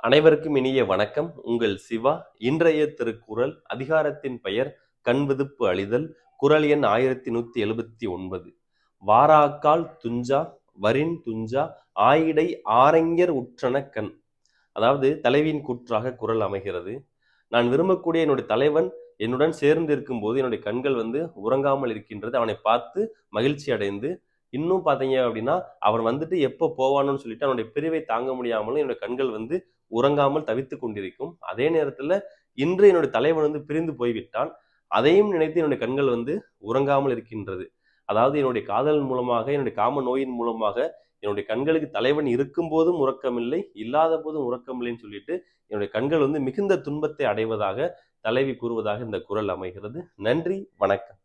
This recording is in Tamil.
அனைவருக்கும் இனிய வணக்கம். உங்கள் சிவா. இன்றைய திருக்குறள் அதிகாரத்தின் பெயர் கண்விதுப்பு அழிதல். குறள் எண் 1179. வாராக்கால் துஞ்சா வரின் துஞ்சா ஆயிடை ஆரஞர் உற்றன கண். அதாவது தலைவியின் கூற்றாக குறள் அமைகிறது. நான் விரும்பக்கூடிய என்னுடைய தலைவன் என்னுடன் சேர்ந்து இருக்கும்போது என்னுடைய கண்கள் உறங்காமல் இருக்கின்றது. அவனை பார்த்து மகிழ்ச்சி அடைந்து, இன்னும் பார்த்தீங்க அப்படின்னா அவன் எப்போ போவானோன்னு சொல்லிட்டு அவனுடைய பிரிவை தாங்க முடியாமலும் என்னுடைய கண்கள் உறங்காமல் தவித்துக் கொண்டிருக்கும். அதே நேரத்துல இன்று என்னுடைய தலைவன் பிரிந்து போய்விட்டான். அதையும் நினைத்து என்னுடைய கண்கள் உறங்காமல் இருக்கின்றது. அதாவது என்னுடைய காதல் மூலமாக, என்னுடைய காம நோயின் மூலமாக என்னுடைய கண்களுக்கு தலைவன் இருக்கும் போதும் உறக்கமில்லை, இல்லாத போதும் உறக்கமில்லைன்னு சொல்லிட்டு என்னுடைய கண்கள் மிகுந்த துன்பத்தை அடைவதாக தலைவி கூறுவதாக இந்த குறள் அமைகிறது. நன்றி, வணக்கம்.